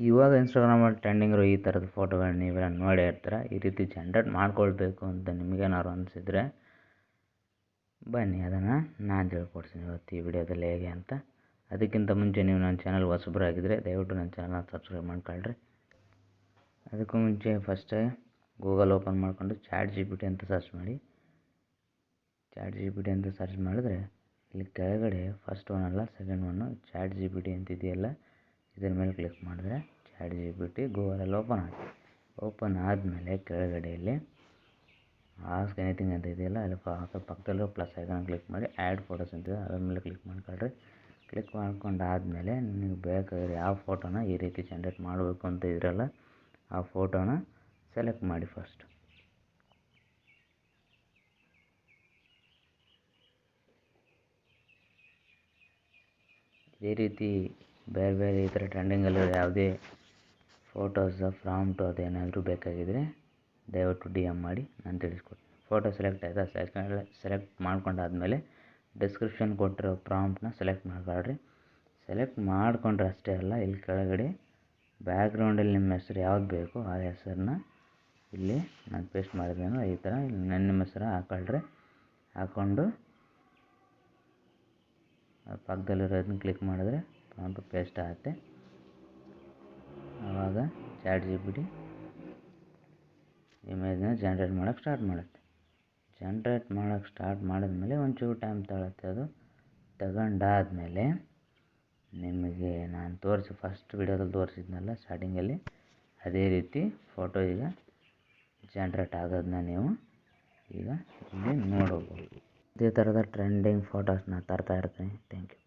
ಇವಾಗ ಇನ್ಸ್ಟಾಗ್ರಾಮಲ್ಲಿ ಟ್ರೆಂಡಿಂಗ್ ಇರೋ ಈ ಥರದ ಫೋಟೋಗಳನ್ನ ನೀವೆಲ್ಲ ನೋಡೇ ಇರ್ತೀರ. ಈ ರೀತಿ ಜನ್ರೇಟ್ ಮಾಡ್ಕೊಳ್ಬೇಕು ಅಂತ ನಿಮಗೇನಾದ್ರು ಅನಿಸಿದರೆ ಬನ್ನಿ, ಅದನ್ನು ನಾನು ತಿಳ್ಕೊಡ್ತೀನಿ ಇವತ್ತು ಈ ವಿಡಿಯೋದಲ್ಲಿ ಹೇಗೆ ಅಂತ. ಅದಕ್ಕಿಂತ ಮುಂಚೆ ನೀವು ನನ್ನ ಚಾನಲ್ ಹೊಸಬರಾಗಿದ್ದರೆ ದಯವಿಟ್ಟು ನನ್ನ ಚಾನಲ್ನ ಸಬ್ಸ್ಕ್ರೈಬ್ ಮಾಡ್ಕೊಳ್ರಿ. ಅದಕ್ಕೂ ಮುಂಚೆ ಫಸ್ಟೇ ಗೂಗಲ್ ಓಪನ್ ಮಾಡಿಕೊಂಡು ChatGPT ಅಂತ ಸರ್ಚ್ ಮಾಡಿ. ChatGPT ಅಂತ ಸರ್ಚ್ ಮಾಡಿದ್ರೆ ಇಲ್ಲಿ ಕೆಳಗಡೆ ಫಸ್ಟ್ ಒನ್ ಅಲ್ಲ ಸೆಕೆಂಡ್ ಒನ್ನು ChatGPT ಅಂತಿದೆಯಲ್ಲ, ಇದ್ರ ಮೇಲೆ ಕ್ಲಿಕ್ ಮಾಡಿದ್ರೆ ChatGPT ಗೂಗಲಲ್ಲಿ ಓಪನ್ ಆದಮೇಲೆ ಕೆಳಗಡೆಯಲ್ಲಿ ಆಸ್ಕ್ ಎನಿಥಿಂಗ್ ಅಂತ ಇದೆಯಲ್ಲ, ಅಲ್ಲಿ ಪಕ್ಕದಲ್ಲೂ ಪ್ಲಸ್ ಐಕಾನ್ ಕ್ಲಿಕ್ ಮಾಡಿ ಆ್ಯಡ್ ಫೋಟೋಸ್ ಅಂತಿದೆ ಅದ್ರ ಮೇಲೆ ಕ್ಲಿಕ್ ಮಾಡ್ಕೊಳ್ರಿ. ಕ್ಲಿಕ್ ಮಾಡ್ಕೊಂಡಾದಮೇಲೆ ನಿಮಗೆ ಬೇಕಾದರೆ ಯಾವ ಫೋಟೋನ ಈ ರೀತಿ ಜನ್ರೇಟ್ ಮಾಡಬೇಕು ಅಂತ ಇದ್ರಲ್ಲ ಆ ಫೋಟೋನ ಸೆಲೆಕ್ಟ್ ಮಾಡಿ. ಫಸ್ಟ್ ಇದೇ ರೀತಿ ಬೇರೆ ಬೇರೆ ಈ ಥರ ಟ್ರೆಂಡಿಂಗಲ್ಲಿರೋ ಯಾವುದೇ ಫೋಟೋಸ್ ಪ್ರಾಂಪ್ಟು ಅದೇನಾದರೂ ಬೇಕಾಗಿದ್ದರೆ ದಯವಿಟ್ಟು DM ಮಾಡಿ, ನಾನು ತಿಳಿಸ್ಕೊಡ್ತೀನಿ. ಫೋಟೋ ಸೆಲೆಕ್ಟ್ ಆಯಿತಾ? ಸೆಲೆಕ್ಟ್ ಮಾಡ್ಕೊಂಡಾದಮೇಲೆ ಡಿಸ್ಕ್ರಿಪ್ಷನ್ ಕೊಟ್ಟಿರೋ ಪ್ರಾಂಪ್ಟನ್ನ ಸೆಲೆಕ್ಟ್ ಮಾಡ್ಕೊಳ್ರಿ. ಸೆಲೆಕ್ಟ್ ಮಾಡಿಕೊಂಡ್ರೆ ಅಷ್ಟೇ ಅಲ್ಲ, ಇಲ್ಲಿ ಕೆಳಗಡೆ ಬ್ಯಾಕ್ಗ್ರೌಂಡಲ್ಲಿ ನಿಮ್ಮ ಹೆಸರು ಯಾವ್ದು ಬೇಕೋ ಆ ಹೆಸರನ್ನ ಇಲ್ಲಿ ನಾನು ಪೇಸ್ಟ್ ಮಾಡಿದ್ದೇನೋ ಈ ಥರ ಇಲ್ಲಿ ನಿಮ್ಮ ಹೆಸರು ಹಾಕೊಳ್ರಿ. ಹಾಕ್ಕೊಂಡು ಪಕ್ಕದಲ್ಲಿರೋದನ್ನ ಕ್ಲಿಕ್ ಮಾಡಿದ್ರೆ ಪ್ರಾಂಪ್ಟ್ ಪೇಸ್ಟ್ ಆಗುತ್ತೆ. ಆವಾಗ ChatGPT ಇಮೇಜ್ನ ಜನ್ರೇಟ್ ಮಾಡೋಕ್ಕೆ ಸ್ಟಾರ್ಟ್ ಮಾಡುತ್ತೆ. ಜನ್ರೇಟ್ ಮಾಡೋಕ್ಕೆ ಸ್ಟಾರ್ಟ್ ಮಾಡಿದ್ಮೇಲೆ ಒಂಚೂರು ಟೈಮ್ ತಗೊಳುತ್ತೆ. ಅದು ತಗೊಂಡಾದಮೇಲೆ ನಿಮಗೆ ನಾನು ಫಸ್ಟ್ ವಿಡಿಯೋದಲ್ಲಿ ತೋರಿಸಿದ್ನಲ್ಲ ಸ್ಟಾರ್ಟಿಂಗಲ್ಲಿ, ಅದೇ ರೀತಿ ಫೋಟೋ ಈಗ ಜನ್ರೇಟ್ ಆಗೋದನ್ನ ನೀವು ಈಗ ಇಲ್ಲಿ ನೋಡಬಹುದು. ಇದೇ ಥರದ ಟ್ರೆಂಡಿಂಗ್ ಫೋಟೋಸ್ನ ತರ್ತಾ ಇರ್ತೀನಿ. Thank you.